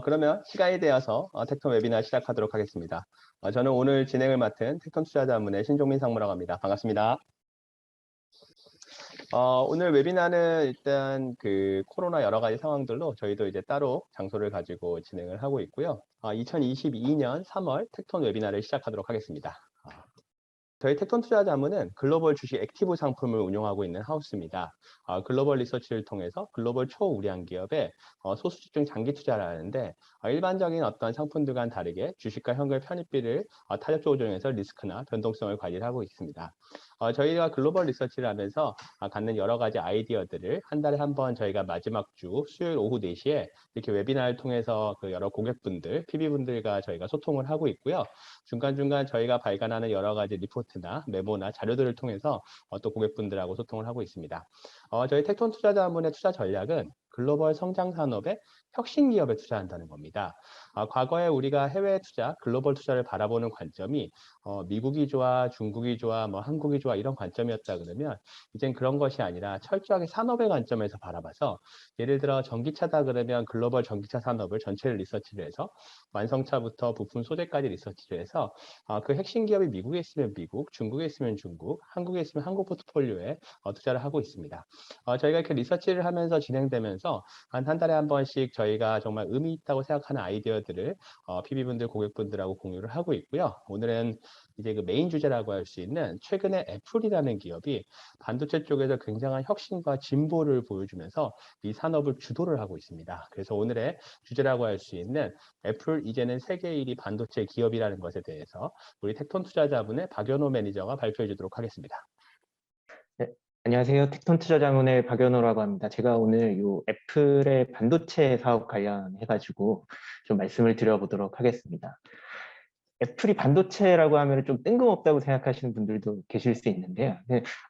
그러면 시간이 되어서 텍톤 웨비나 시작하도록 하겠습니다. 저는 오늘 진행을 맡은 텍톤 투자자문의 신종민 상무라고 합니다. 반갑습니다. 오늘 웨비나는 일단 그 코로나 여러 가지 상황들로 저희도 이제 따로 장소를 가지고 진행을 하고 있고요. 2022년 3월 텍톤 웨비나를 시작하도록 하겠습니다. 저희 텍톤 투자자문은 글로벌 주식 액티브 상품을 운용하고 있는 하우스입니다. 글로벌 리서치를 통해서 글로벌 초우량 기업에 소수 집중 장기 투자를 하는데 일반적인 어떤 상품들과는 다르게 주식과 현금 편입비를 타협적으로 조정해서 리스크나 변동성을 관리하고 있습니다. 저희가 글로벌 리서치를 하면서 갖는 여러 가지 아이디어들을 한 달에 한 번 저희가 마지막 주 수요일 오후 4시에 이렇게 웨비나를 통해서 그 여러 고객분들, PB분들과 저희가 소통을 하고 있고요. 중간중간 저희가 발간하는 여러 가지 리포트나 메모나 자료들을 통해서 또 고객분들하고 소통을 하고 있습니다. 저희 텍톤 투자자문의 투자 전략은 글로벌 성장 산업의 혁신 기업에 투자한다는 겁니다. 과거에 우리가 해외 투자, 글로벌 투자를 바라보는 관점이 미국이 좋아, 중국이 좋아, 뭐 한국이 좋아 이런 관점이었다 그러면 이젠 그런 것이 아니라 철저하게 산업의 관점에서 바라봐서 예를 들어 전기차다 그러면 글로벌 전기차 산업을 전체를 리서치를 해서 완성차부터 부품 소재까지 리서치를 해서 그 핵심 기업이 미국에 있으면 미국, 중국에 있으면 중국, 한국에 있으면 한국 포트폴리오에 투자를 하고 있습니다. 저희가 이렇게 리서치를 하면서 진행되면서 한 달에 한 번씩 저희가 정말 의미 있다고 생각하는 아이디어들을 PB분들, 고객분들하고 공유를 하고 있고요. 오늘은 이제 그 메인 주제라고 할 수 있는 최근에 애플이라는 기업이 반도체 쪽에서 굉장한 혁신과 진보를 보여주면서 이 산업을 주도를 하고 있습니다. 그래서 오늘의 주제라고 할 수 있는 애플 이제는 세계 1위 반도체 기업이라는 것에 대해서 우리 텍톤 투자자분의 박연호 매니저가 발표해 주도록 하겠습니다. 네, 안녕하세요. 텍톤 투자자문의 박연호라고 합니다. 제가 오늘 요 애플의 반도체 사업 관련해가지고 좀 말씀을 드려보도록 하겠습니다. 애플이 반도체라고 하면 좀 뜬금없다고 생각하시는 분들도 계실 수 있는데요.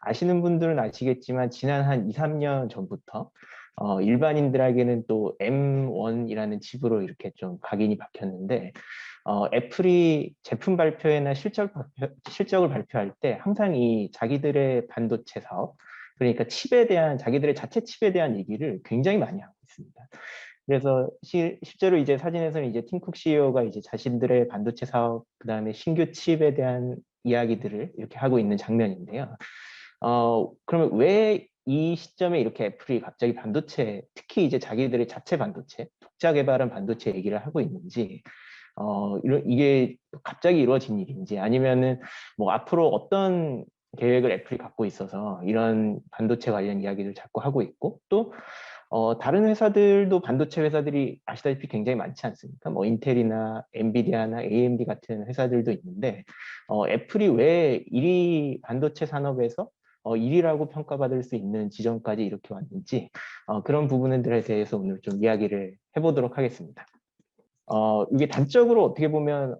아시는 분들은 아시겠지만 지난 한 2, 3년 전부터 일반인들에게는 또 M1이라는 칩으로 이렇게 좀 각인이 박혔는데 애플이 제품 발표회나 실적을 발표할 때 항상 이 자기들의 반도체 사업, 그러니까 칩에 대한 자기들의 자체 칩에 대한 얘기를 굉장히 많이 하고 있습니다. 그래서 실제로 이제 사진에서는 이제 팀쿡 CEO가 이제 자신들의 반도체 사업, 그다음에 신규 칩에 대한 이야기들을 이렇게 하고 있는 장면인데요. 그러면 왜 이 시점에 이렇게 애플이 갑자기 반도체, 특히 이제 자기들의 자체 반도체, 독자 개발한 반도체 얘기를 하고 있는지, 이게 갑자기 이루어진 일인지, 아니면은 뭐 앞으로 어떤 계획을 애플이 갖고 있어서 이런 반도체 관련 이야기를 자꾸 하고 있고, 또 다른 회사들도 반도체 회사들이 아시다시피 굉장히 많지 않습니까? 뭐 인텔이나 엔비디아나 AMD 같은 회사들도 있는데 애플이 왜 1위 반도체 산업에서 1위라고 평가받을 수 있는 지점까지 이렇게 왔는지 그런 부분들에 대해서 오늘 좀 이야기를 해보도록 하겠습니다. 이게 단적으로 어떻게 보면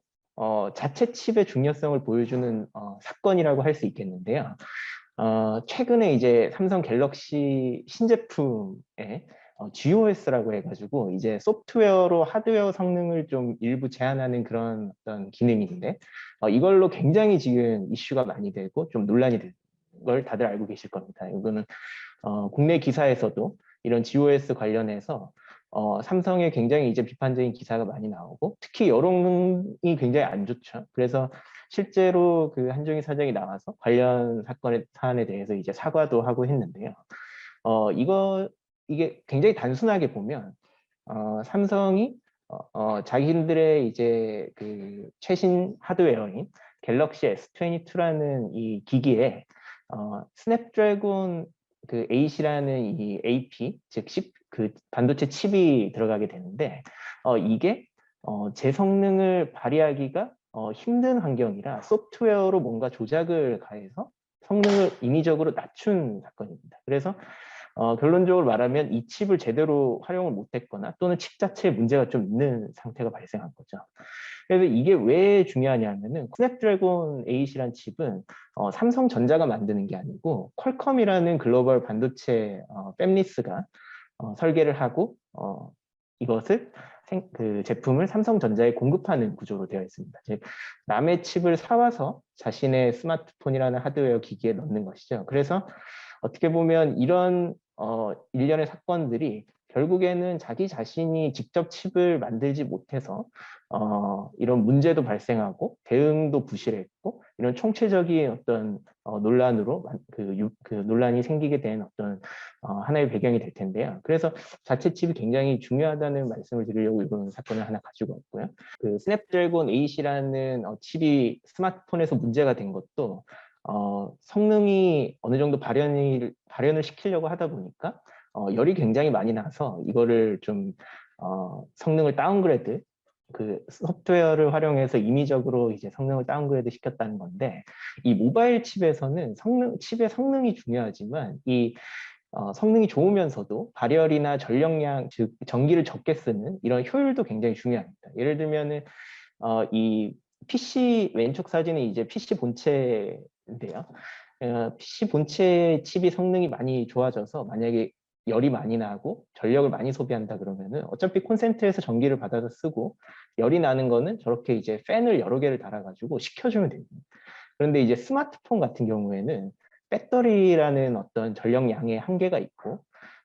자체 칩의 중요성을 보여주는 사건이라고 할 수 있겠는데요. 최근에 이제 삼성 갤럭시 신제품에 GOS라고 해가지고 이제 소프트웨어로 하드웨어 성능을 좀 일부 제한하는 그런 어떤 기능인데 이걸로 굉장히 지금 이슈가 많이 되고 좀 논란이 되는 걸 다들 알고 계실 겁니다. 이거는 국내 기사에서도 이런 GOS 관련해서 삼성에 굉장히 이제 비판적인 기사가 많이 나오고 특히 여론이 굉장히 안 좋죠. 그래서 실제로 그 한종희 사장이 나와서 관련 사안에 대해서 이제 사과도 하고 했는데요. 이게 굉장히 단순하게 보면 삼성이 자기들의 이제 그 최신 하드웨어인 갤럭시 S22라는 이 기기에 스냅드래곤 그 8이라는 이 AP, 즉 그 반도체 칩이 들어가게 되는데 이게 제 성능을 발휘하기가 힘든 환경이라 소프트웨어로 뭔가 조작을 가해서 성능을 인위적으로 낮춘 사건입니다. 그래서 결론적으로 말하면 이 칩을 제대로 활용을 못했거나 또는 칩 자체에 문제가 좀 있는 상태가 발생한 거죠. 그래서 이게 왜 중요하냐면은 스냅드래곤 8이란 칩은 삼성전자가 만드는 게 아니고 퀄컴이라는 글로벌 반도체 팹리스가 설계를 하고 이것을 그 제품을 삼성전자에 공급하는 구조로 되어 있습니다. 즉 남의 칩을 사와서 자신의 스마트폰이라는 하드웨어 기기에 넣는 것이죠. 그래서 어떻게 보면 이런 일련의 사건들이 결국에는 자기 자신이 직접 칩을 만들지 못해서 이런 문제도 발생하고 대응도 부실했고 이런 총체적인 어떤 논란으로 그 논란이 생기게 된 어떤 하나의 배경이 될 텐데요. 그래서 자체 칩이 굉장히 중요하다는 말씀을 드리려고 이번 사건을 하나 가지고 왔고요. 그 스냅드래곤 8이라는 칩이 스마트폰에서 문제가 된 것도 성능이 어느 정도 발현을 시키려고 하다 보니까 열이 굉장히 많이 나서 이거를 좀 성능을 다운그레이드 그 소프트웨어를 활용해서 임의적으로 이제 성능을 다운그레이드 시켰다는 건데 이 모바일 칩에서는 칩의 성능이 중요하지만 이 성능이 좋으면서도 발열이나 전력량 즉 전기를 적게 쓰는 이런 효율도 굉장히 중요합니다. 예를 들면은 이 PC 왼쪽 사진은 이제 PC 본체인데요. PC 본체 칩이 성능이 많이 좋아져서 만약에 열이 많이 나고 전력을 많이 소비한다 그러면은 어차피 콘센트에서 전기를 받아서 쓰고 열이 나는 거는 저렇게 이제 팬을 여러 개를 달아가지고 식혀주면 됩니다. 그런데 이제 스마트폰 같은 경우에는 배터리라는 어떤 전력량의 한계가 있고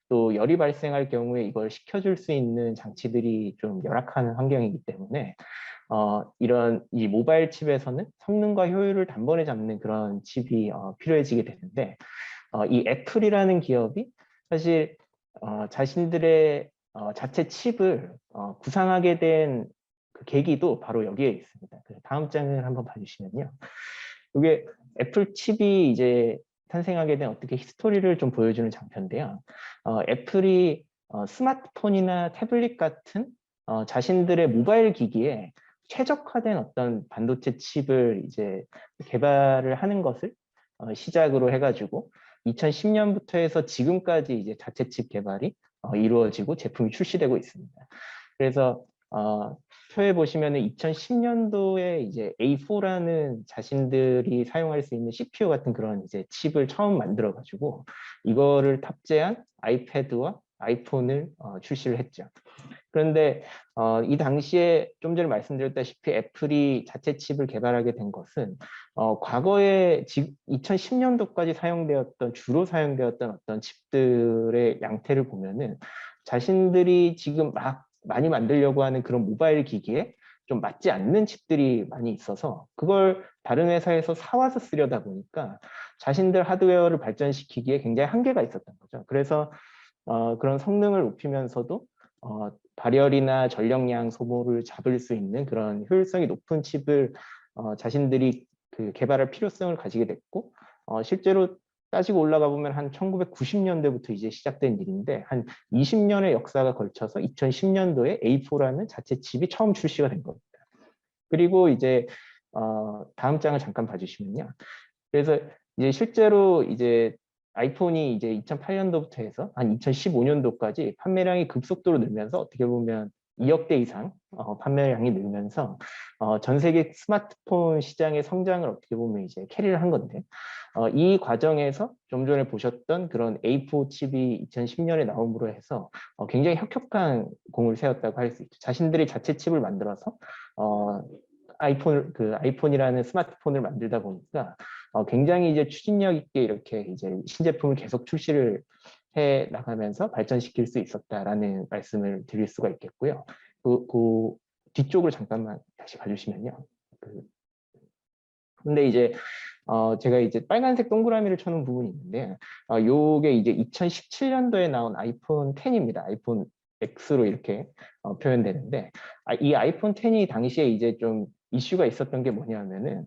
또 열이 발생할 경우에 이걸 식혀줄 수 있는 장치들이 좀 열악한 환경이기 때문에 이런 이 모바일 칩에서는 성능과 효율을 단번에 잡는 그런 칩이 필요해지게 되는데 이 애플이라는 기업이 사실 자신들의 자체 칩을 구상하게 된 그 계기도 바로 여기에 있습니다. 다음 장을 한번 봐주시면요. 이게 애플 칩이 이제 탄생하게 된 어떻게 히스토리를 좀 보여주는 장표인데요. 애플이 스마트폰이나 태블릿 같은 자신들의 모바일 기기에 최적화된 어떤 반도체 칩을 이제 개발을 하는 것을 시작으로 해가지고 2010년부터 해서 지금까지 이제 자체 칩 개발이 이루어지고 제품이 출시되고 있습니다. 그래서 표에 보시면은 2010년도에 이제 A4라는 자신들이 사용할 수 있는 CPU 같은 그런 이제 칩을 처음 만들어 가지고 이거를 탑재한 아이패드와 아이폰을 출시를 했죠. 그런데 이 당시에 좀 전에 말씀드렸다시피 애플이 자체 칩을 개발하게 된 것은 과거에 2010년도까지 주로 사용되었던 어떤 칩들의 양태를 보면은 자신들이 지금 막 많이 만들려고 하는 그런 모바일 기기에 좀 맞지 않는 칩들이 많이 있어서 그걸 다른 회사에서 사와서 쓰려다 보니까 자신들 하드웨어를 발전시키기에 굉장히 한계가 있었던 거죠. 그래서 그런 성능을 높이면서도 발열이나 전력량 소모를 잡을 수 있는 그런 효율성이 높은 칩을 자신들이 그 개발할 필요성을 가지게 됐고 실제로 따지고 올라가 보면 한 1990년대부터 이제 시작된 일인데 한 20년의 역사가 걸쳐서 2010년도에 A4라는 자체 칩이 처음 출시가 된 겁니다. 그리고 이제 다음 장을 잠깐 봐주시면요. 그래서 이제 실제로 이제 아이폰이 이제 2008년도부터 해서 한 2015년도까지 판매량이 급속도로 늘면서 어떻게 보면 2억 대 이상 판매량이 늘면서 전 세계 스마트폰 시장의 성장을 어떻게 보면 이제 캐리를 한 건데 이 과정에서 좀 전에 보셨던 그런 A4 칩이 2010년에 나옴으로 해서 굉장히 혁혁한 공을 세웠다고 할 수 있죠. 자신들이 자체 칩을 만들어서 아이폰이라는 스마트폰을 만들다 보니까 굉장히 이제 추진력 있게 이렇게 이제 신제품을 계속 출시를 해 나가면서 발전시킬 수 있었다라는 말씀을 드릴 수가 있겠고요. 그 뒤쪽을 잠깐만 다시 봐주시면요. 근데 이제 제가 이제 빨간색 동그라미를 쳐놓은 부분이 있는데 요게 이제 2017년도에 나온 아이폰 10입니다. 아이폰 X로 이렇게 표현되는데 이 아이폰 10이 당시에 이제 좀 이슈가 있었던 게 뭐냐면은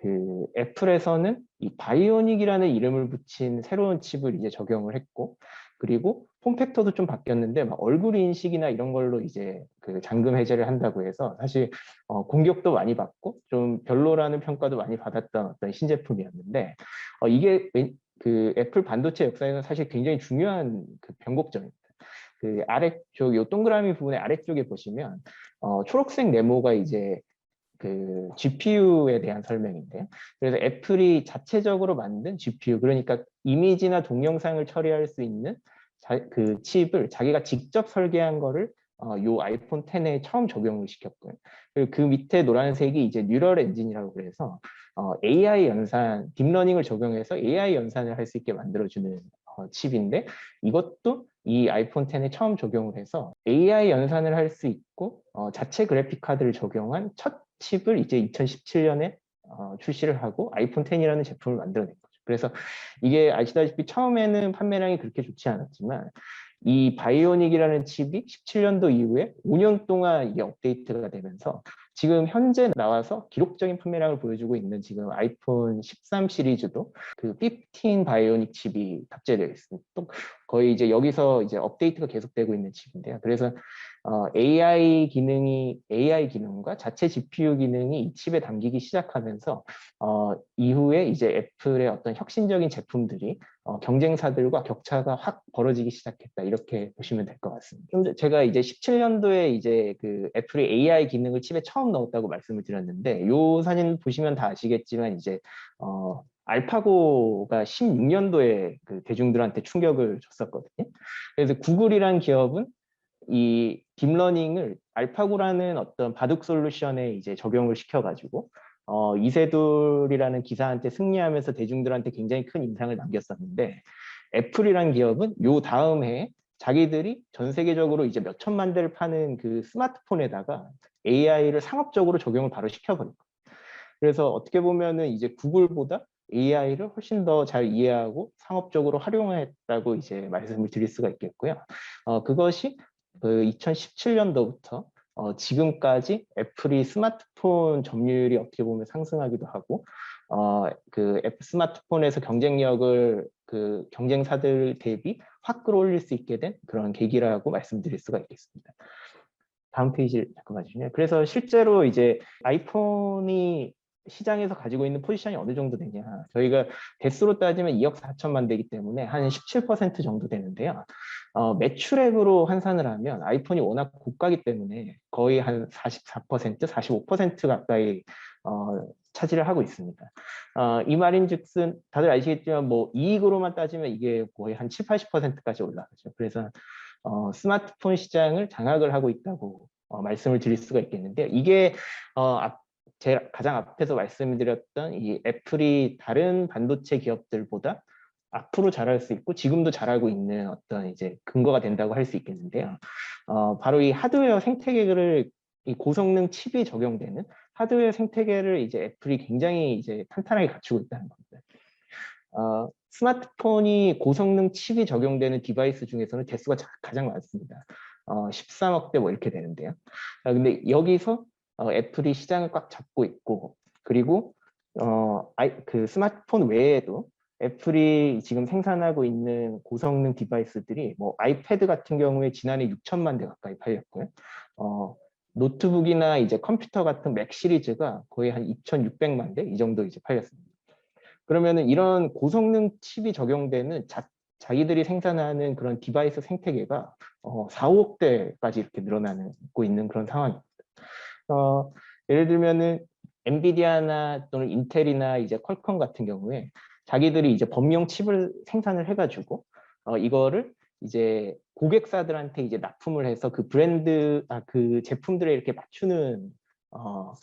그 애플에서는 이 바이오닉이라는 이름을 붙인 새로운 칩을 이제 적용을 했고 그리고 폼팩터도 좀 바뀌었는데 막 얼굴 인식이나 이런 걸로 이제 그 잠금 해제를 한다고 해서 사실 공격도 많이 받고 좀 별로라는 평가도 많이 받았던 어떤 신제품이었는데 이게 그 애플 반도체 역사에는 사실 굉장히 중요한 그 변곡점입니다. 그 아래쪽 요 동그라미 부분의 아래쪽에 보시면 초록색 네모가 이제 그 GPU에 대한 설명인데요. 그래서 애플이 자체적으로 만든 GPU, 그러니까 이미지나 동영상을 처리할 수 있는 그 칩을 자기가 직접 설계한 거를 요 아이폰 10에 처음 적용을 시켰고요. 그리고 그 밑에 노란색이 이제 뉴럴 엔진이라고 그래서 AI 연산, 딥러닝을 적용해서 AI 연산을 할 수 있게 만들어주는 칩인데 이것도 이 아이폰 10에 처음 적용을 해서 AI 연산을 할 수 있고 자체 그래픽 카드를 적용한 첫 칩을 이제 2017년에 출시를 하고 아이폰 10이라는 제품을 만들어낸 거죠. 그래서 이게 아시다시피 처음에는 판매량이 그렇게 좋지 않았지만 이 바이오닉이라는 칩이 17년도 이후에 5년 동안 이게 업데이트가 되면서 지금 현재 나와서 기록적인 판매량을 보여주고 있는 지금 아이폰 13 시리즈도 그 15 바이오닉 칩이 탑재되어 있습니다. 또 거의 이제 여기서 이제 업데이트가 계속되고 있는 칩인데요. 그래서 AI 기능과 자체 GPU 기능이 이 칩에 담기기 시작하면서 이후에 이제 애플의 어떤 혁신적인 제품들이 경쟁사들과 격차가 확 벌어지기 시작했다 이렇게 보시면 될 것 같습니다. 좀 제가 이제 17년도에 이제 그 애플이 AI 기능을 칩에 처음 넣었다고 말씀을 드렸는데 이 사진 보시면 다 아시겠지만 이제 알파고가 16년도에 그 대중들한테 충격을 줬었거든요. 그래서 구글이란 기업은 이 딥러닝을 알파고라는 어떤 바둑 솔루션에 이제 적용을 시켜가지고 이세돌이라는 기사한테 승리하면서 대중들한테 굉장히 큰 인상을 남겼었는데 애플이란 기업은 요 다음 해에 자기들이 전 세계적으로 이제 몇 천만 대를 파는 그 스마트폰에다가 AI를 상업적으로 적용을 바로 시켜버린 거예요. 그래서 어떻게 보면은 이제 구글보다 AI를 훨씬 더 잘 이해하고 상업적으로 활용했다고 이제 말씀을 드릴 수가 있겠고요. 그것이 그 2017년도부터 지금까지 애플이 스마트폰 점유율이 어떻게 보면 상승하기도 하고 그 애플 스마트폰에서 경쟁력을 그 경쟁사들 대비 확 끌어올릴 수 있게 된 그런 계기라고 말씀드릴 수가 있겠습니다. 다음 페이지를 잠깐 봐주시면 그래서 실제로 이제 아이폰이 시장에서 가지고 있는 포지션이 어느 정도 되냐 저희가 대수로 따지면 2억 4천만 대이기 때문에 한 17% 정도 되는데요. 매출액으로 환산을 하면 아이폰이 워낙 고가기 때문에 거의 한 44%, 45% 가까이 차지를 하고 있습니다. 이 말인즉슨 다들 아시겠지만 뭐 이익으로만 따지면 이게 거의 한 7, 80%까지 올라가죠. 그래서 스마트폰 시장을 장악을 하고 있다고 말씀을 드릴 수가 있겠는데요. 이게 제가 가장 앞에서 말씀드렸던 이 애플이 다른 반도체 기업들보다 앞으로 잘할 수 있고 지금도 잘하고 있는 어떤 이제 근거가 된다고 할 수 있겠는데요. 바로 이 하드웨어 생태계를 이 고성능 칩이 적용되는 하드웨어 생태계를 이제 애플이 굉장히 이제 탄탄하게 갖추고 있다는 겁니다. 스마트폰이 고성능 칩이 적용되는 디바이스 중에서는 대수가 가장 많습니다. 13억 대 뭐 이렇게 되는데요. 근데 여기서 애플이 시장을 꽉 잡고 있고 그리고 그 스마트폰 외에도 애플이 지금 생산하고 있는 고성능 디바이스들이 뭐 아이패드 같은 경우에 지난해 6천만 대 가까이 팔렸고요. 노트북이나 이제 컴퓨터 같은 맥 시리즈가 거의 한 2,600만 대 이 정도 이제 팔렸습니다. 그러면은 이런 고성능 칩이 적용되는 자기들이 생산하는 그런 디바이스 생태계가 4, 5억 대까지 이렇게 늘어나고 있는 그런 상황입니다. 예를 들면은 엔비디아나 또는 인텔이나 이제 퀄컴 같은 경우에 자기들이 이제 범용 칩을 생산을 해가지고 이거를 이제 고객사들한테 이제 납품을 해서 그 그 제품들에 이렇게 맞추는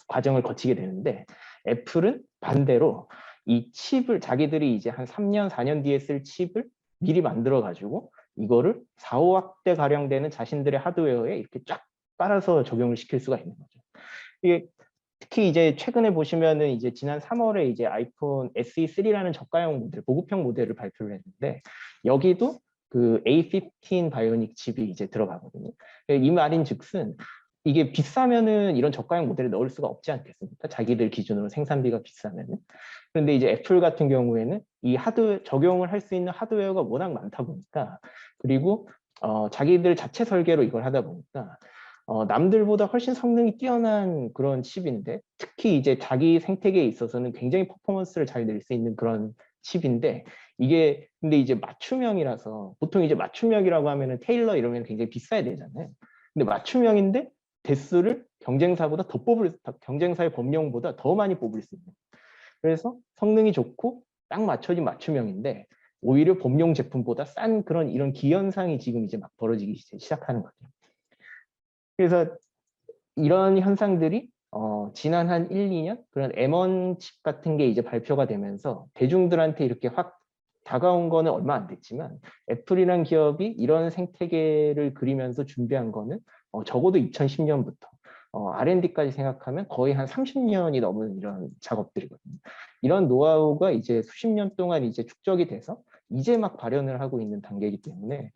과정을 거치게 되는데 애플은 반대로 이 칩을 자기들이 이제 한 3년, 4년 뒤에 쓸 칩을 미리 만들어 가지고 이거를 4, 5억대 가량 되는 자신들의 하드웨어에 이렇게 쫙 빨아서 적용을 시킬 수가 있는 거죠. 이게 특히 이제 최근에 보시면은 이제 지난 3월에 이제 아이폰 SE3라는 저가형 모델, 보급형 모델을 발표를 했는데 여기도 그 A15 바이오닉 칩이 이제 들어가거든요. 이 말인즉슨 이게 비싸면은 이런 저가형 모델을 넣을 수가 없지 않겠습니까? 자기들 기준으로 생산비가 비싸면은. 그런데 이제 애플 같은 경우에는 이 적용을 할 수 있는 하드웨어가 워낙 많다 보니까 그리고 자기들 자체 설계로 이걸 하다 보니까 남들보다 훨씬 성능이 뛰어난 그런 칩인데 특히 이제 자기 생태계에 있어서는 굉장히 퍼포먼스를 잘 낼 수 있는 그런 칩인데 이게 근데 이제 맞춤형이라서 보통 이제 맞춤형이라고 하면은 테일러 이러면 굉장히 비싸야 되잖아요. 근데 맞춤형인데 대수를 경쟁사보다 경쟁사의 범용보다 더 많이 뽑을 수 있는. 그래서 성능이 좋고 딱 맞춰진 맞춤형인데 오히려 범용 제품보다 싼 그런 이런 기현상이 지금 이제 막 벌어지기 시작하는 거죠. 그래서 이런 현상들이 지난 한 1, 2년 그런 M1 칩 같은 게 이제 발표가 되면서 대중들한테 이렇게 확 다가온 거는 얼마 안 됐지만 애플이란 기업이 이런 생태계를 그리면서 준비한 거는 적어도 2010년부터 R&D까지 생각하면 거의 한 30년이 넘은 이런 작업들이거든요. 이런 노하우가 이제 수십 년 동안 이제 축적이 돼서 이제 막 발현을 하고 있는 단계이기 때문에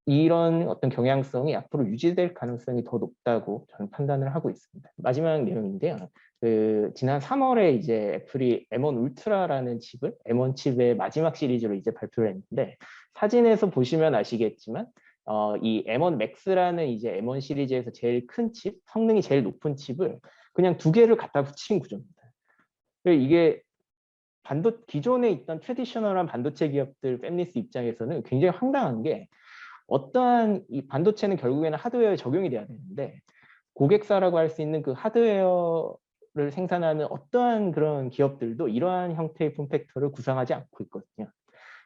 이런 어떤 경향성이 앞으로 유지될 가능성이 더 높다고 저는 판단을 하고 있습니다. 마지막 내용인데요. 지난 3월에 이제 애플이 M1 울트라라는 칩을 M1 칩의 마지막 시리즈로 이제 발표를 했는데, 사진에서 보시면 아시겠지만 이 M1 Max라는 이제 M1 시리즈에서 제일 큰 칩, 성능이 제일 높은 칩을 그냥 두 개를 갖다 붙인 구조입니다. 이게 기존에 있던 트래디셔널한 반도체 기업들 팹리스 입장에서는 굉장히 황당한 게, 어떠한 이 반도체는 결국에는 하드웨어에 적용이 돼야 되는데 고객사라고 할 수 있는 그 하드웨어를 생산하는 어떠한 그런 기업들도 이러한 형태의 폼팩터를 구상하지 않고 있거든요.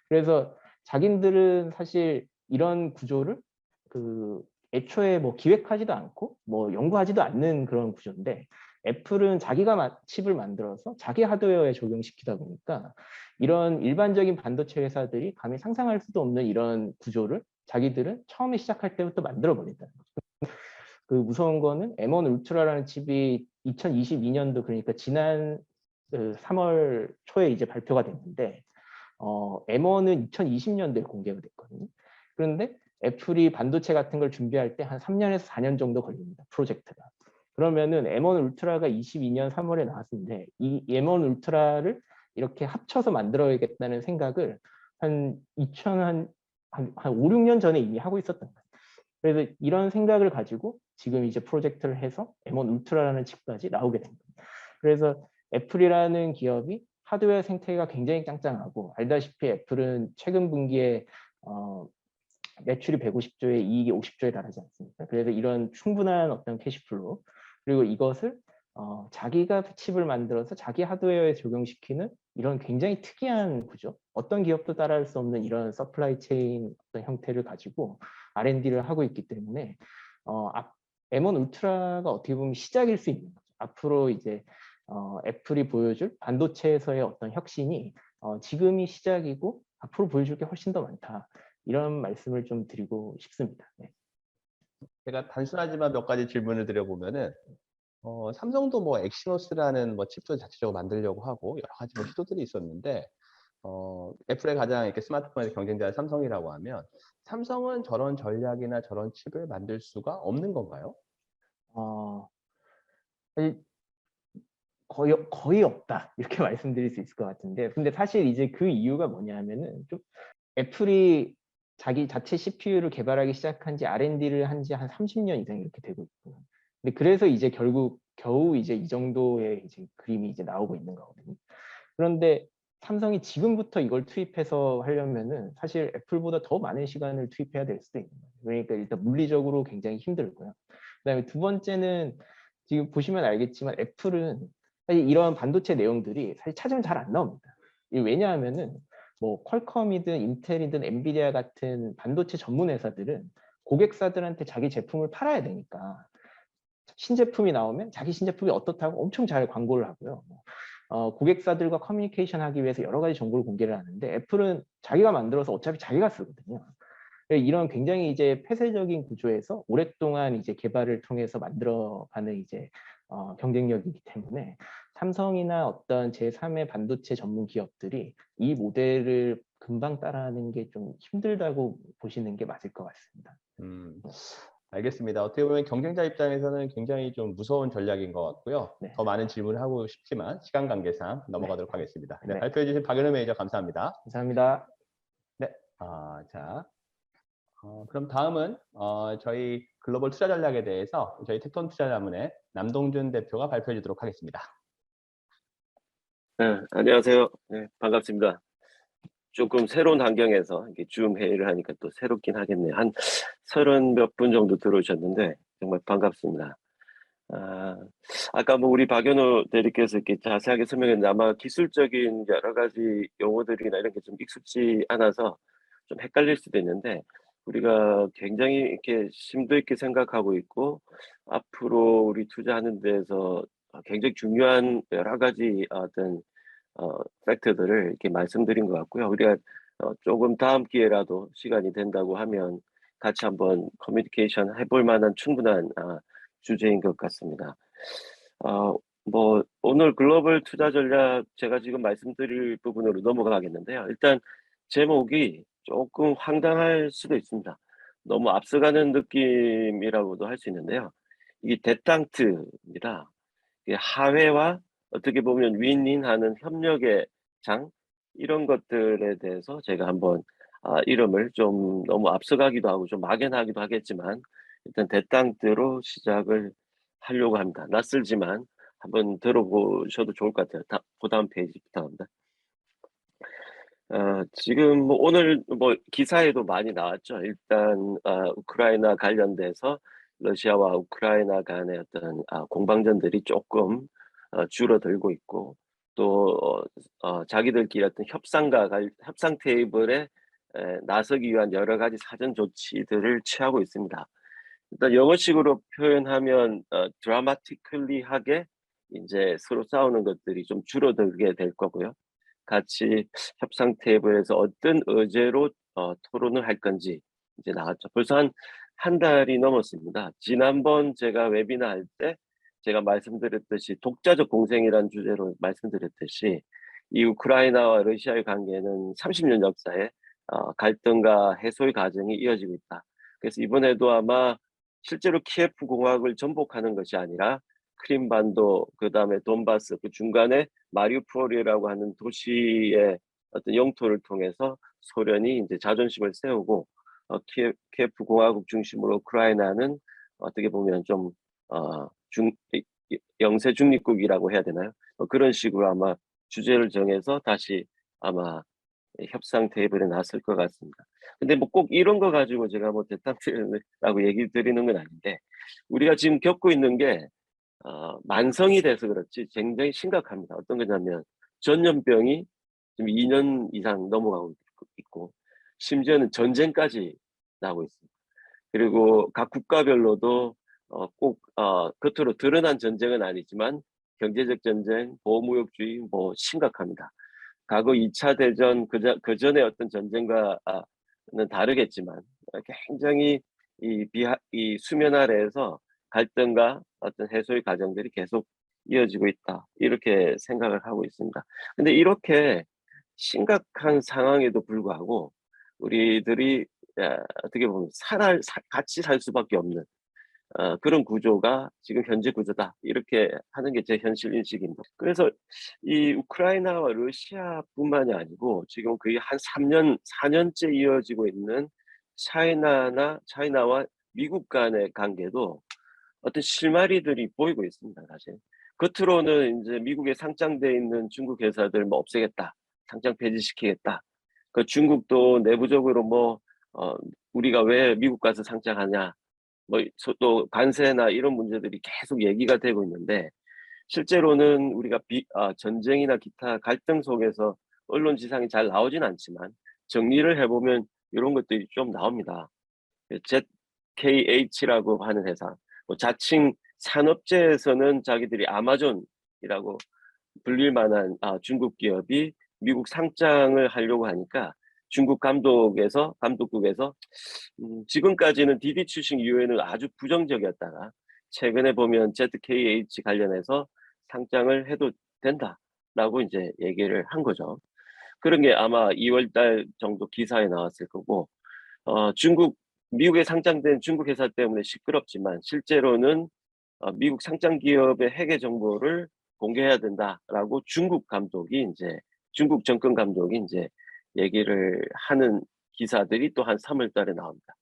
그래서 자기들은 사실 이런 구조를 애초에 뭐 기획하지도 않고 뭐 연구하지도 않는 그런 구조인데, 애플은 자기가 칩을 만들어서 자기 하드웨어에 적용시키다 보니까 이런 일반적인 반도체 회사들이 감히 상상할 수도 없는 이런 구조를 자기들은 처음에 시작할 때부터 만들어 버린다는 거죠. 그 무서운 거는 M1 울트라라는 칩이 2022년도, 그러니까 지난 3월 초에 이제 발표가 됐는데 M1은 2020년도에 공개가 됐거든요. 그런데 애플이 반도체 같은 걸 준비할 때 한 3년에서 4년 정도 걸립니다, 프로젝트가. 그러면은 M1 울트라가 22년 3월에 나왔는데 이 M1 울트라를 이렇게 합쳐서 만들어야겠다는 생각을 한 5, 6년 전에 이미 하고 있었던 거예요. 그래서 이런 생각을 가지고 지금 이제 프로젝트를 해서 M1 울트라라는 칩까지 나오게 된 겁니다. 그래서 애플이라는 기업이 하드웨어 생태계가 굉장히 짱짱하고, 알다시피 애플은 최근 분기에 매출이 150조에 이익이 50조에 달하지 않습니까? 그래서 이런 충분한 어떤 캐시플로우, 그리고 이것을 자기가 칩을 만들어서 자기 하드웨어에 적용시키는 이런 굉장히 특이한 구조, 어떤 기업도 따라할 수 없는 이런 서플라이 체인 어떤 형태를 가지고 R&D를 하고 있기 때문에 M1 울트라가 어떻게 보면 시작일 수 있는 거죠. 앞으로 이제 애플이 보여줄 반도체에서의 어떤 혁신이 지금이 시작이고 앞으로 보여줄 게 훨씬 더 많다, 이런 말씀을 좀 드리고 싶습니다. 네. 제가 단순하지만 몇 가지 질문을 드려보면은, 삼성도 뭐 엑시노스라는 뭐 칩도 자체적으로 만들려고 하고 여러 가지 뭐 시도들이 있었는데, 애플의 가장 이렇게 스마트폰의 경쟁자는 삼성이라고 하면, 삼성은 저런 전략이나 저런 칩을 만들 수가 없는 건가요? 사실 거의 없다, 이렇게 말씀드릴 수 있을 것 같은데, 근데 사실 이제 그 이유가 뭐냐면은, 좀 애플이 자기 자체 CPU를 개발하기 시작한 지, R&D를 한 지 한 30년 이상 이렇게 되고 있고, 근데 그래서 이제 결국 겨우 이제 이 정도의 이제 그림이 이제 나오고 있는 거거든요. 그런데 삼성이 지금부터 이걸 투입해서 하려면은 사실 애플보다 더 많은 시간을 투입해야 될 수도 있는 거예요. 그러니까 일단 물리적으로 굉장히 힘들고요. 그다음에 두 번째는, 지금 보시면 알겠지만 애플은 사실 이런 반도체 내용들이 사실 찾으면 잘 안 나옵니다. 왜냐하면은 뭐 퀄컴이든 인텔이든 엔비디아 같은 반도체 전문 회사들은 고객사들한테 자기 제품을 팔아야 되니까 신제품이 나오면 자기 신제품이 어떻다고 엄청 잘 광고를 하고요. 고객사들과 커뮤니케이션 하기 위해서 여러 가지 정보를 공개를 하는데, 애플은 자기가 만들어서 어차피 자기가 쓰거든요. 이런 굉장히 이제 폐쇄적인 구조에서 오랫동안 이제 개발을 통해서 만들어가는 이제 경쟁력이기 때문에 삼성이나 어떤 제3의 반도체 전문 기업들이 이 모델을 금방 따라하는 게 좀 힘들다고 보시는 게 맞을 것 같습니다. 알겠습니다. 어떻게 보면 경쟁자 입장에서는 굉장히 좀 무서운 전략인 것 같고요. 네. 더 많은 질문을 하고 싶지만 시간 관계상 넘어가도록 하겠습니다. 네, 네. 발표해 주신 박연우 매니저 감사합니다. 감사합니다. 네, 자, 그럼 다음은 저희 글로벌 투자 전략에 대해서 저희 텍톤 투자자문의 남동준 대표가 발표해 주도록 하겠습니다. 네, 안녕하세요. 네, 반갑습니다. 조금 새로운 환경에서 이렇게 줌 회의를 하니까 또 새롭긴 하겠네요. 한 30 몇 분 정도 들어오셨는데 정말 반갑습니다. 아까 뭐 우리 박연호 대리께서 이렇게 자세하게 설명했는데, 아마 기술적인 여러 가지 용어들이나 이런 게 좀 익숙지 않아서 좀 헷갈릴 수도 있는데, 우리가 굉장히 이렇게 심도 있게 생각하고 있고 앞으로 우리 투자하는 데에서 굉장히 중요한 여러 가지 어떤 팩트들을 이렇게 말씀드린 것 같고요. 우리가 조금 다음 기회라도 시간이 된다고 하면 같이 한번 커뮤니케이션 해볼 만한 충분한 주제인 것 같습니다. 뭐 오늘 글로벌 투자 전략 제가 지금 말씀드릴 부분으로 넘어가겠는데요. 일단 제목이 조금 황당할 수도 있습니다. 너무 앞서가는 느낌이라고도 할 수 있는데요. 이게 데탕트입니다. 이게 하회와 어떻게 보면 윈윈하는 협력의 장 이런 것들에 대해서 제가 한번 이름을 좀 너무 앞서가기도 하고 좀 막연하기도 하겠지만 일단 데탕트로 시작을 하려고 합니다. 낯설지만 한번 들어보셔도 좋을 것 같아요. 그다음 페이지 부탁합니다. 지금 뭐 오늘 뭐 기사에도 많이 나왔죠. 일단 우크라이나 관련돼서 러시아와 우크라이나 간의 어떤 공방전들이 조금 줄어들고 있고 또 자기들끼리 어떤 협상 테이블에 나서기 위한 여러 가지 사전 조치들을 취하고 있습니다. 일단 영어식으로 표현하면 드라마티컬리하게 이제 서로 싸우는 것들이 좀 줄어들게 될 거고요. 같이 협상 테이블에서 어떤 의제로 토론을 할 건지 이제 나왔죠. 벌써 한 달이 넘었습니다. 지난번 제가 웨비나 할 때 제가 말씀드렸듯이 독자적 공생이라는 주제로 말씀드렸듯이 이 우크라이나와 러시아의 관계는 30년 역사에 갈등과 해소의 과정이 이어지고 있다. 그래서 이번에도 아마 실제로 키예프 공화국을 전복하는 것이 아니라 크림반도 그다음에 돈바스 그 중간에 마리우폴이라고 하는 도시의 어떤 영토를 통해서 소련이 이제 자존심을 세우고 키예프 공화국 중심으로 우크라이나는 어떻게 보면 좀 영세 중립국이라고 해야 되나요? 그런 식으로 아마 주제를 정해서 다시 아마 협상 테이블에 나설 것 같습니다. 근데 뭐 꼭 이런 거 가지고 제가 뭐 대탕트라고 얘기 드리는 건 아닌데 우리가 지금 겪고 있는 게 만성이 돼서 그렇지 굉장히 심각합니다. 어떤 거냐면 전염병이 지금 2년 이상 넘어가고 있고 심지어는 전쟁까지 나오고 있습니다. 그리고 각 국가별로도 꼭 겉으로 드러난 전쟁은 아니지만 경제적 전쟁, 보호무역주의 뭐 심각합니다. 과거 2차 대전 그 전에 어떤 전쟁과는 다르겠지만 굉장히 이 수면 아래에서 갈등과 어떤 해소의 과정들이 계속 이어지고 있다. 이렇게 생각을 하고 있습니다. 근데 이렇게 심각한 상황에도 불구하고 우리들이 어떻게 보면 같이 살 수밖에 없는 그런 구조가 지금 현재 구조다. 이렇게 하는 게 제 현실 인식입니다. 그래서 이 우크라이나와 러시아뿐만이 아니고 지금 거의 한 3년, 4년째 이어지고 있는 차이나와 미국 간의 관계도 어떤 실마리들이 보이고 있습니다, 사실. 겉으로는 이제 미국에 상장돼 있는 중국 회사들 뭐 없애겠다, 상장 폐지시키겠다. 그 중국도 내부적으로 뭐 우리가 왜 미국 가서 상장하냐, 뭐 또 관세나 이런 문제들이 계속 얘기가 되고 있는데 실제로는 우리가 전쟁이나 기타 갈등 속에서 언론 지상이 잘 나오진 않지만 정리를 해보면 이런 것들이 좀 나옵니다. ZKH라고 하는 회사, 뭐 자칭 산업재에서는 자기들이 아마존이라고 불릴 만한 중국 기업이 미국 상장을 하려고 하니까 중국 감독국에서 지금까지는 디디 출신 이후에는 아주 부정적이었다가 최근에 보면 ZKH 관련해서 상장을 해도 된다라고 이제 얘기를 한 거죠. 그런 게 아마 2월 달 정도 기사에 나왔을 거고 미국에 상장된 중국 회사 때문에 시끄럽지만 실제로는 미국 상장 기업의 회계 정보를 공개해야 된다라고 중국 정권 감독이 이제 얘기를 하는 기사들이 또 한 3월 달에 나옵니다.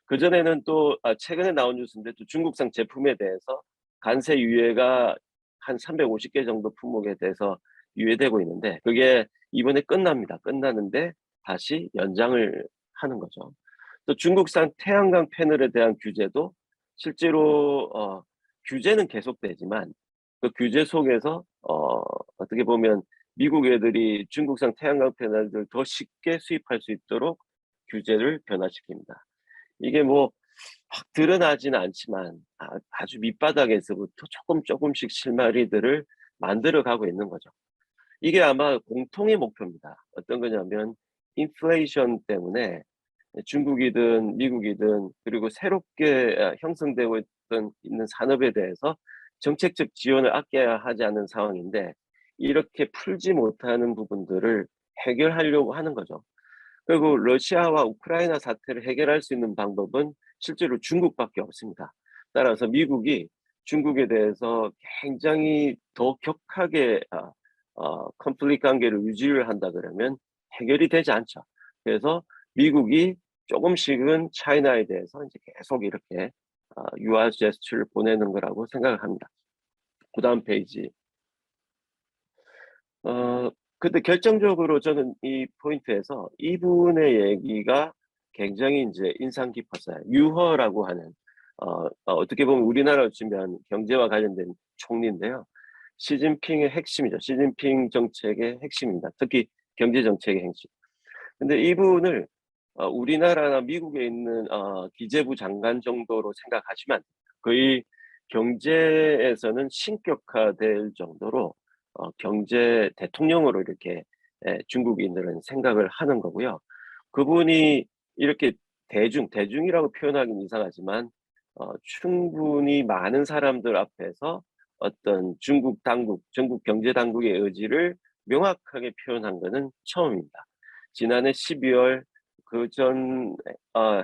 그전에는 또 최근에 나온 뉴스인데 또 중국산 제품에 대해서 관세 유예가 한 350개 정도 품목에 대해서 유예되고 있는데 그게 이번에 끝납니다. 끝나는데 다시 연장을 하는 거죠. 또 중국산 태양광 패널에 대한 규제도 실제로 규제는 계속되지만 그 규제 속에서 어떻게 보면 미국 애들이 중국산 태양광 패널들 더 쉽게 수입할 수 있도록 규제를 변화시킵니다. 이게 뭐 확 드러나지는 않지만 아주 밑바닥에서부터 조금씩 실마리들을 만들어 가고 있는 거죠. 이게 아마 공통의 목표입니다. 어떤 거냐면 인플레이션 때문에 중국이든 미국이든 그리고 새롭게 형성되고 있는 산업에 대해서 정책적 지원을 아껴야 하지 않는 상황인데 이렇게 풀지 못하는 부분들을 해결하려고 하는 거죠. 그리고 러시아와 우크라이나 사태를 해결할 수 있는 방법은 실제로 중국밖에 없습니다. 따라서 미국이 중국에 대해서 굉장히 더 격하게 컨플릭트 관계를 유지를 한다 그러면 해결이 되지 않죠. 그래서 미국이 조금씩은 차이나에 대해서 이제 계속 이렇게 유화 제스처를 보내는 거라고 생각을 합니다. 그 다음 페이지. 근데 결정적으로 저는 이 포인트에서 이분의 얘기가 굉장히 이제 인상 깊었어요. 유허라고 하는, 어떻게 보면 우리나라로 치면 경제와 관련된 총리인데요. 시진핑의 핵심이죠. 시진핑 정책의 핵심입니다. 특히 경제 정책의 핵심. 근데 이분을 우리나라나 미국에 있는 기재부 장관 정도로 생각하시면 안 돼요. 거의 경제에서는 신격화될 정도로 경제 대통령으로 이렇게 중국인들은 생각을 하는 거고요. 그분이 이렇게 대중이라고 표현하기는 이상하지만 충분히 많은 사람들 앞에서 어떤 중국 당국, 중국 경제 당국의 의지를 명확하게 표현한 것은 처음입니다. 지난해 12월 그 전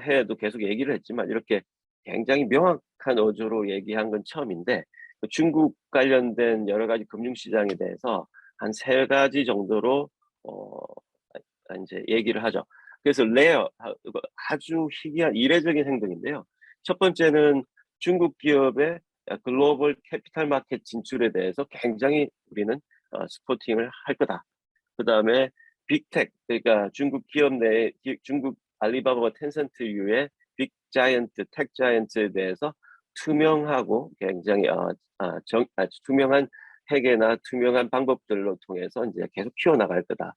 해에도 계속 얘기를 했지만 이렇게 굉장히 명확한 어조로 얘기한 건 처음인데 그 중국 관련된 여러 가지 금융시장에 대해서 한 세 가지 정도로 어, 이제 얘기를 하죠. 그래서 아주 희귀한 이례적인 행동인데요. 첫 번째는 중국 기업의 글로벌 캐피탈 마켓 진출에 대해서 굉장히 우리는 스포팅을 할 거다. 그 다음에 빅텍, 그러니까 중국 기업 내 중국 알리바바와 텐센트 이후에 빅 자이언트, 텍 자이언트에 대해서 투명하고 굉장히 투명한 회계나 투명한 방법들로 통해서 이제 계속 키워나갈 거다.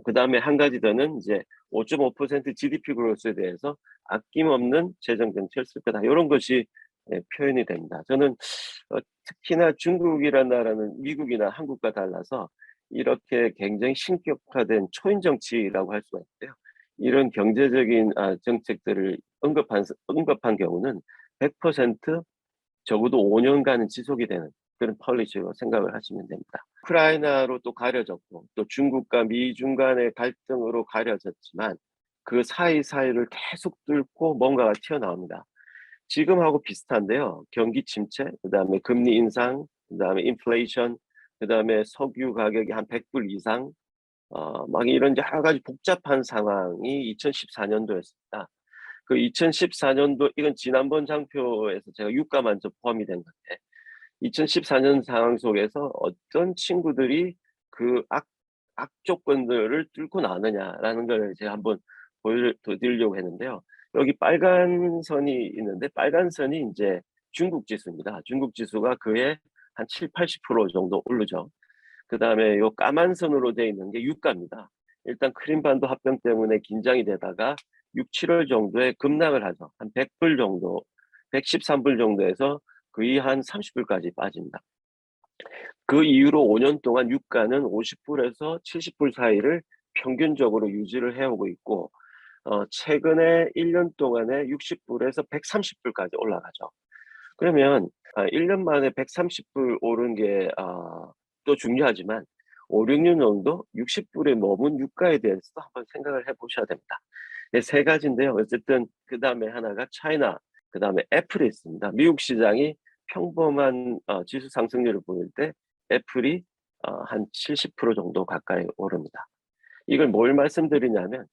그 다음에 한 가지 더는 이제 5.5% GDP 그로스에 대해서 아낌없는 재정 정책을 쓸 거다. 이런 것이 표현이 됩니다. 저는 특히나 중국이라는 나라는 미국이나 한국과 달라서 이렇게 굉장히 신격화된 초인 정치라고 할 수가 있는데요. 이런 경제적인 정책들을 언급한 경우는 100% 적어도 5년간은 지속이 되는 그런 폴리시로 생각을 하시면 됩니다. 우크라이나로 또 가려졌고 또 중국과 미중 간의 갈등으로 가려졌지만 그 사이사이를 계속 뚫고 뭔가가 튀어나옵니다. 지금하고 비슷한데요. 경기 침체, 그다음에 금리 인상, 그다음에 인플레이션, 그다음에 석유 가격이 한 100불 이상, 막 이런 여러 가지 복잡한 상황이 2014년도였습니다. 그 2014년도 이건 지난번 장표에서 제가 유가만 좀 포함이 된 건데 2014년 상황 속에서 어떤 친구들이 그 악조건들을 뚫고 나느냐라는 걸 제가 한번 보여드리려고 했는데요. 여기 빨간 선이 있는데 빨간 선이 이제 중국 지수입니다. 중국 지수가 그에 한 7, 80% 정도 오르죠. 그 다음에 요 까만 선으로 되어 있는 게 유가입니다. 일단 크림반도 합병 때문에 긴장이 되다가 6, 7월 정도에 급락을 하죠. 한 100불 정도, 113불 정도에서 거의 한 30불까지 빠집니다. 그 이후로 5년 동안 유가는 50불에서 70불 사이를 평균적으로 유지를 해오고 있고 최근에 1년 동안에 60불에서 130불까지 올라가죠. 그러면 1년 만에 130불 오른 게 또 중요하지만 5, 6년 정도 60불에 머문 유가에 대해서도 한번 생각을 해보셔야 됩니다. 네, 세 가지인데요. 어쨌든 그 다음에 하나가 차이나, 그 다음에 애플이 있습니다. 미국 시장이 평범한 지수 상승률을 보일 때 애플이 한 70% 정도 가까이 오릅니다. 이걸 뭘 말씀드리냐면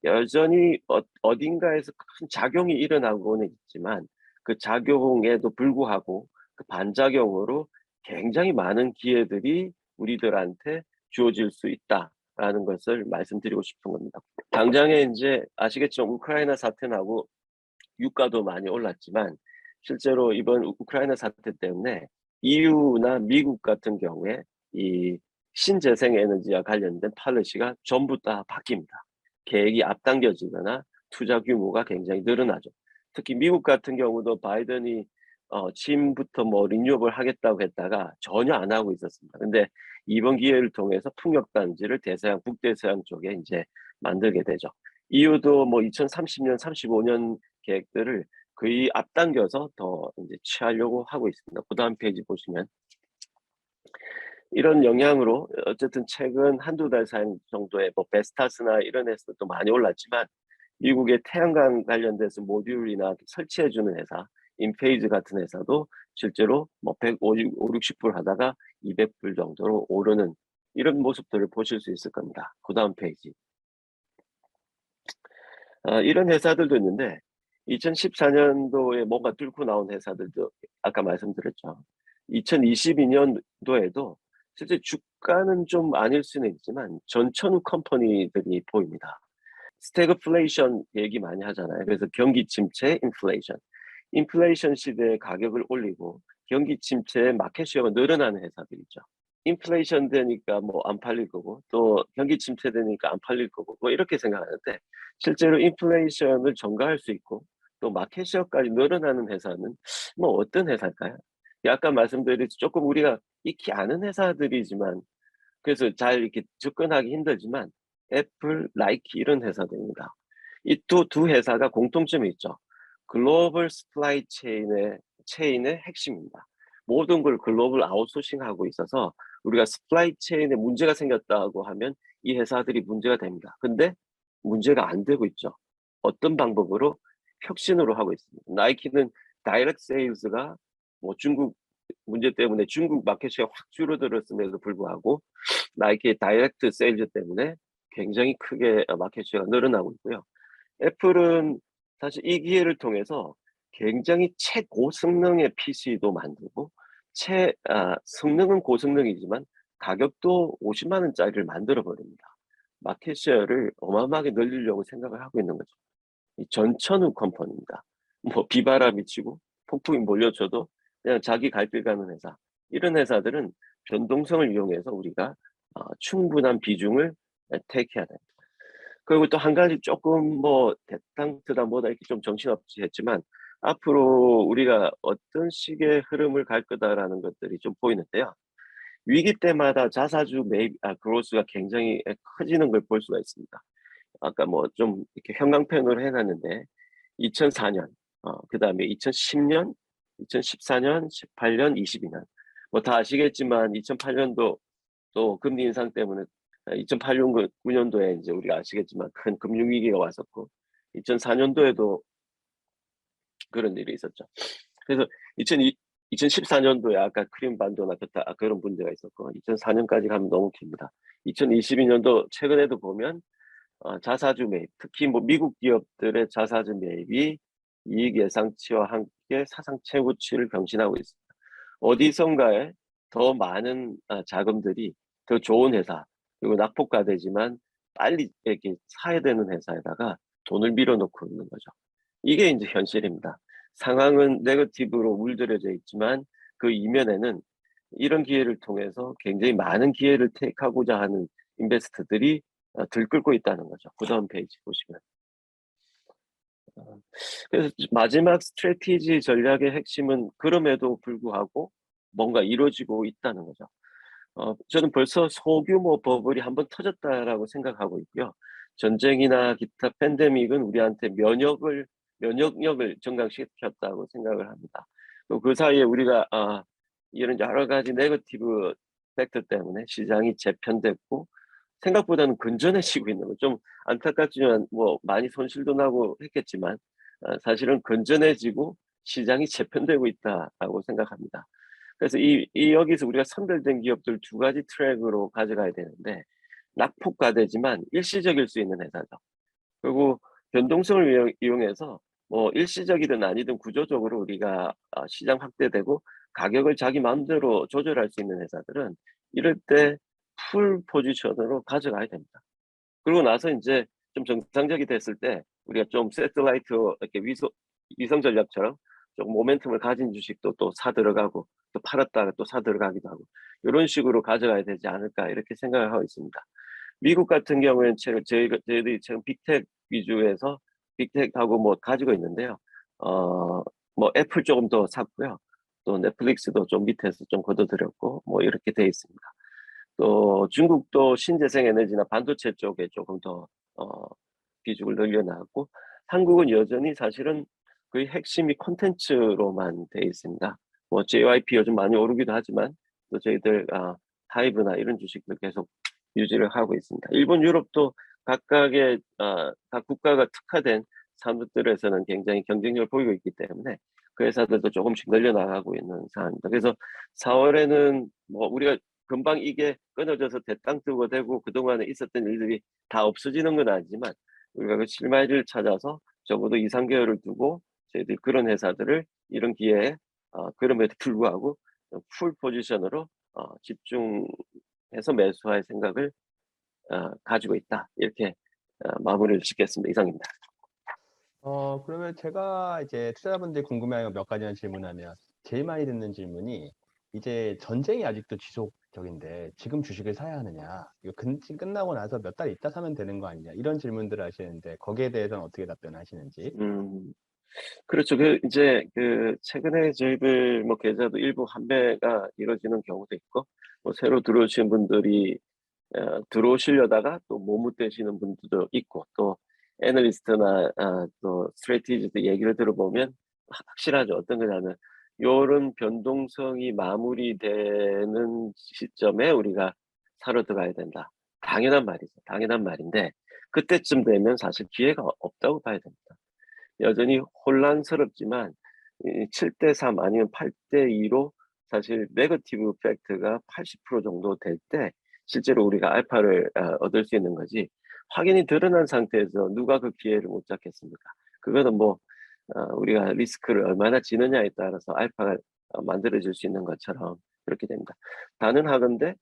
여전히 어딘가에서 큰 작용이 일어나고는 있지만 그 작용에도 불구하고 그 반작용으로 굉장히 많은 기회들이 우리들한테 주어질 수 있다라는 것을 말씀드리고 싶은 겁니다. 당장에 이제 아시겠지만 우크라이나 사태 나고 유가도 많이 올랐지만 실제로 이번 우크라이나 사태 때문에 EU나 미국 같은 경우에 이 신재생 에너지와 관련된 팔레시가 전부 다 바뀝니다. 계획이 앞당겨지거나 투자 규모가 굉장히 늘어나죠. 특히 미국 같은 경우도 바이든이 취임부터 뭐 리뉴얼을 하겠다고 했다가 전혀 안 하고 있었습니다. 근데 이번 기회를 통해서 풍력단지를 대서양, 북대서양 쪽에 이제 만들게 되죠. 이유도 뭐 2030년, 35년 계획들을 거의 앞당겨서 더 이제 취하려고 하고 있습니다. 그 다음 페이지 보시면 이런 영향으로 어쨌든 최근 한두 달 사이 정도에 뭐 베스타스나 이런 회사도 많이 올랐지만 미국의 태양광 관련돼서 모듈이나 설치해주는 회사, 인페이즈 같은 회사도 실제로 뭐 150, 60불 하다가 200불 정도로 오르는 이런 모습들을 보실 수 있을 겁니다. 그 다음 페이지. 이런 회사들도 있는데 2014년도에 뭔가 뚫고 나온 회사들도 아까 말씀드렸죠. 2022년도에도 실제 주가는 좀 아닐 수는 있지만 전천후 컴퍼니들이 보입니다. 스태그플레이션 얘기 많이 하잖아요. 그래서 경기 침체, 인플레이션. 인플레이션 시대에 가격을 올리고 경기 침체에 마켓 쉐어가 늘어나는 회사들이죠. 인플레이션 되니까 뭐 안 팔릴 거고 또 경기 침체 되니까 안 팔릴 거고 뭐 이렇게 생각하는데 실제로 인플레이션을 전가할 수 있고 또 마켓 쉐어까지 늘어나는 회사는 뭐 어떤 회사일까요? 아까 말씀드렸듯이 조금 우리가 익히 아는 회사들이지만 그래서 잘 이렇게 접근하기 힘들지만 애플, 나이키 이런 회사들입니다. 이 두 회사가 공통점이 있죠. 글로벌 스플라이 체인의 핵심입니다. 모든 걸 글로벌 아웃소싱하고 있어서 우리가 스플라이 체인에 문제가 생겼다고 하면 이 회사들이 문제가 됩니다. 근데 문제가 안 되고 있죠. 어떤 방법으로? 혁신으로 하고 있습니다. 나이키는 다이렉트 세일즈가 뭐 중국 문제 때문에 중국 마켓이 확 줄어들었음에도 불구하고 나이키의 다이렉트 세일즈 때문에 굉장히 크게 마켓 쉐어가 늘어나고 있고요. 애플은 사실 이 기회를 통해서 굉장히 최고성능의 PC도 만들고 성능은 고성능이지만 가격도 50만 원짜리를 만들어 버립니다. 마켓 쉐어를 어마어마하게 늘리려고 생각을 하고 있는 거죠. 이 전천후 컴퍼니입니다. 뭐 비바람이 치고 폭풍이 몰려쳐도 그냥 자기 갈 길 가는 회사. 이런 회사들은 변동성을 이용해서 우리가 충분한 비중을 테이크해야 됩니다. 그리고 또 한 가지 조금 뭐 대탕트다 뭐다 이렇게 좀 정신없이 했지만 앞으로 우리가 어떤 식의 흐름을 갈 거다라는 것들이 좀 보이는데요. 위기 때마다 자사주 그로스가 굉장히 커지는 걸 볼 수가 있습니다. 아까 뭐 좀 이렇게 형광펜으로 해놨는데 2004년, 그다음에 2010년, 2014년, 18년, 22년 뭐 다 아시겠지만 2008년도 또 금리 인상 때문에 2008, 9년도에 이제 우리가 아시겠지만 큰 금융위기가 왔었고 2004년도에도 그런 일이 있었죠. 그래서 2014년도에 아까 크림 반도나 그런 문제가 있었고 2004년까지 가면 너무 깁니다. 2022년도 최근에도 보면 자사주 매입, 특히 뭐 미국 기업들의 자사주 매입이 이익 예상치와 함께 사상 최고치를 경신하고 있습니다. 어디선가에 더 많은 자금들이 더 좋은 회사 그리고 낙폭과대지만 빨리 이렇게 사야 되는 회사에다가 돈을 밀어넣고 있는 거죠. 이게 이제 현실입니다. 상황은 네거티브로 물들여져 있지만 그 이면에는 이런 기회를 통해서 굉장히 많은 기회를 테이크하고자 하는 인베스터들이 들끓고 있다는 거죠. 그 다음 페이지 보시면. 그래서 마지막 스트래티지 전략의 핵심은 그럼에도 불구하고 뭔가 이루어지고 있다는 거죠. 저는 벌써 소규모 버블이 한번 터졌다라고 생각하고 있고요. 전쟁이나 기타 팬데믹은 우리한테 면역력을 증강시켰다고 생각을 합니다. 또 그 사이에 우리가 이런 여러 가지 네거티브 팩터 때문에 시장이 재편됐고 생각보다는 건전해지고 있는 거 좀 안타깝지만 뭐 많이 손실도 나고 했겠지만 사실은 건전해지고 시장이 재편되고 있다라고 생각합니다. 그래서 여기서 우리가 선별된 기업들 두 가지 트랙으로 가져가야 되는데 낙폭과대지만 일시적일 수 있는 회사죠. 그리고 변동성을 이용해서 뭐 일시적이든 아니든 구조적으로 우리가 시장 확대되고 가격을 자기 마음대로 조절할 수 있는 회사들은 이럴 때 풀 포지션으로 가져가야 됩니다. 그러고 나서 이제 좀 정상적이 됐을 때 우리가 좀 세틀라이트 이렇게 위성 전략처럼 좀 모멘텀을 가진 주식도 또 사 들어가고 또 팔았다가 또 사 들어가기도 하고 이런 식으로 가져가야 되지 않을까 이렇게 생각을 하고 있습니다. 미국 같은 경우에는 저희들이 지금 빅텍 위주에서 빅텍하고 뭐 가지고 있는데요. 뭐 애플 조금 더 샀고요. 또 넷플릭스도 좀 밑에서 좀 걷어들였고 뭐 이렇게 돼 있습니다. 또 중국도 신재생 에너지나 반도체 쪽에 조금 더 비중을 늘려나갔고 한국은 여전히 사실은 거의 핵심이 콘텐츠로만 돼 있습니다. 뭐 JYP 요즘 많이 오르기도 하지만 또 저희들 하이브나 이런 주식들 계속 유지를 하고 있습니다. 일본, 유럽도 각각의 각 국가가 특화된 산업들에서는 굉장히 경쟁력을 보이고 있기 때문에 그 회사들도 조금씩 늘려나가고 있는 상황입니다. 그래서 4월에는 뭐 우리가 금방 이게 끊어져서 대땅 뜨고 되고 그동안에 있었던 일들이 다 없어지는 건 아니지만 우리가 그 실마리를 찾아서 적어도 2, 3개월을 두고 저희들 그런 회사들을 이런 기회에 그럼에도 불구하고 풀 포지션으로 집중해서 매수할 생각을 가지고 있다. 이렇게 마무리를 짓겠습니다. 이상입니다. 그러면 제가 이제 투자자분들이 궁금해하는 몇 가지만 질문하면 제일 많이 듣는 질문이 이제 전쟁이 아직도 지속적인데 지금 주식을 사야 하느냐? 이거 끝나고 나서 몇 달 있다 사면 되는 거 아니냐? 이런 질문들을 하시는데 거기에 대해서는 어떻게 답변하시는지? 그렇죠. 이제 최근에 저희들 뭐 계좌도 일부 환매가 이루어지는 경우도 있고 뭐 새로 들어오신 분들이 들어오시려다가 또 못무대시는 분들도 있고 또 애널리스트나 또 스트레티지도 얘기를 들어보면 확실하죠. 어떤 거냐면 요런 변동성이 마무리되는 시점에 우리가 사러 들어가야 된다. 당연한 말이죠. 당연한 말인데 그때쯤 되면 사실 기회가 없다고 봐야 됩니다. 여전히 혼란스럽지만 7대3 아니면 8대2로 사실 네거티브 팩트가 80% 정도 될 때 실제로 우리가 알파를 얻을 수 있는 거지 확인이 드러난 상태에서 누가 그 기회를 못 잡겠습니까? 그거는 뭐 우리가 리스크를 얼마나 지느냐에 따라서 알파가 만들어질 수 있는 것처럼 그렇게 됩니다. 단언하건대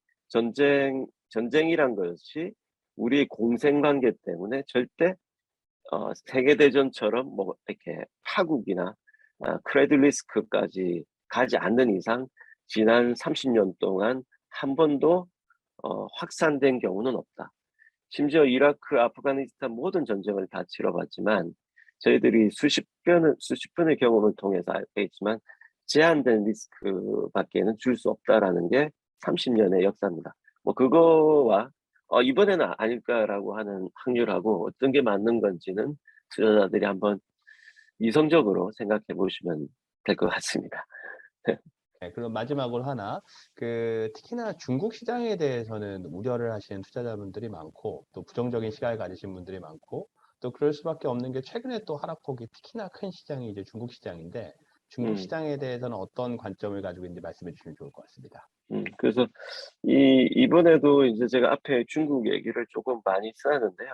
전쟁이란 것이 우리의 공생관계 때문에 절대 세계대전처럼 뭐 이렇게 파국이나 크레딧 리스크까지 가지 않는 이상 지난 30년 동안 한 번도 확산된 경우는 없다. 심지어 이라크, 아프가니스탄 모든 전쟁을 다 치러봤지만 저희들이 수십 번의 경험을 통해서 알고 있지만 제한된 리스크밖에는 줄 수 없다라는 게 30년의 역사입니다. 뭐 그거와 이번에는 아닐까라고 하는 확률하고 어떤 게 맞는 건지는 투자자들이 한번 이성적으로 생각해 보시면 될 것 같습니다. 네, 그럼 마지막으로 하나, 특히나 중국 시장에 대해서는 우려를 하시는 투자자분들이 많고, 또 부정적인 시각을 가지신 분들이 많고, 또 그럴 수밖에 없는 게 최근에 또 하락폭이 특히나 큰 시장이 이제 중국 시장인데, 중국 음, 시장에 대해서는 어떤 관점을 가지고 있는지 말씀해 주시면 좋을 것 같습니다. 그래서 이번에도 이제 제가 앞에 중국 얘기를 조금 많이 써놨는데요.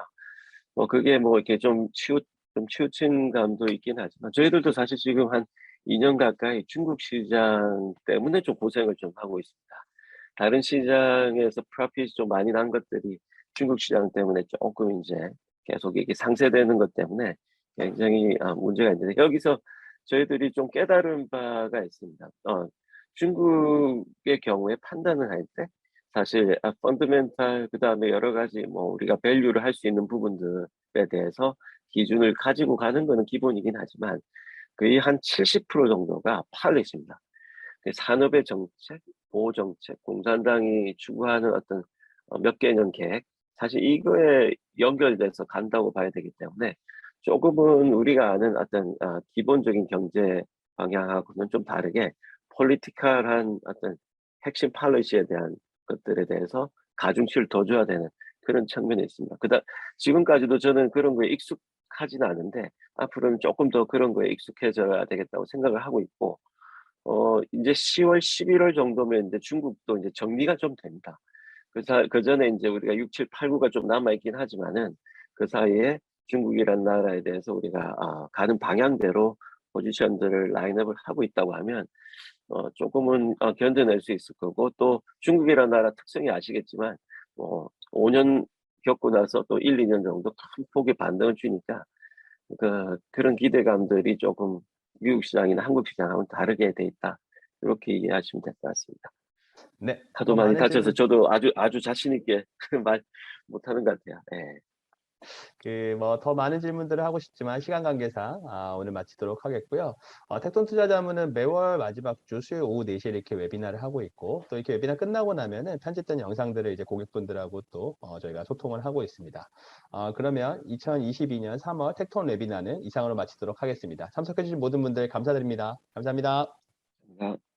뭐 그게 뭐 이렇게 좀 치우친 감도 있긴 하지만 저희들도 사실 지금 한 2년 가까이 중국 시장 때문에 좀 고생을 좀 하고 있습니다. 다른 시장에서 프로핏이 좀 많이 난 것들이 중국 시장 때문에 조금 이제 계속 이게 상쇄되는 것 때문에 굉장히 문제가 있는데 여기서 저희들이 좀 깨달은 바가 있습니다. 중국의 경우에 판단을 할 때 사실 펀더멘탈 그다음에 여러 가지 뭐 우리가 밸류를 할 수 있는 부분들에 대해서 기준을 가지고 가는 거는 기본이긴 하지만 거의 한 70% 정도가 팔릿입니다. 산업의 정책, 보호 정책, 공산당이 추구하는 어떤 몇 개년 계획, 사실 이거에 연결돼서 간다고 봐야 되기 때문에 조금은 우리가 아는 어떤 기본적인 경제 방향하고는 좀 다르게 폴리티컬한 어떤 핵심 팔러시에 대한 것들에 대해서 가중치를 더 줘야 되는 그런 측면이 있습니다. 지금까지도 저는 그런 거에 익숙하지는 않은데 앞으로는 조금 더 그런 거에 익숙해져야 되겠다고 생각을 하고 있고 이제 10월, 11월 정도면 이제 중국도 이제 정리가 좀 됩니다. 그 전에 이제 우리가 6, 7, 8, 9가 좀 남아있긴 하지만은 그 사이에 중국이라는 나라에 대해서 우리가 가는 방향대로 포지션들을 라인업을 하고 있다고 하면 조금은 견뎌낼 수 있을 거고 또 중국이라는 나라 특성이 아시겠지만 5년 겪고 나서 또 1, 2년 정도 큰 폭의 반등을 주니까 그런 기대감들이 조금 미국 시장이나 한국 시장하고는 다르게 돼 있다. 이렇게 이해하시면 될 것 같습니다. 네, 하도 많이 많은 다쳐서 질문, 저도 아주 자신 있게 말 못하는 것 같아요. 예. 뭐 더 많은 질문들을 하고 싶지만 시간 관계상 오늘 마치도록 하겠고요. 텍톤 투자자문은 매월 마지막 주 수요일 오후 4시에 이렇게 웨비나를 하고 있고 또 이렇게 웨비나 끝나고 나면은 편집된 영상들을 이제 고객분들하고 또 저희가 소통을 하고 있습니다. 그러면 2022년 3월 텍톤 웨비나는 이상으로 마치도록 하겠습니다. 참석해 주신 모든 분들 감사드립니다. 감사합니다. 감사합니다.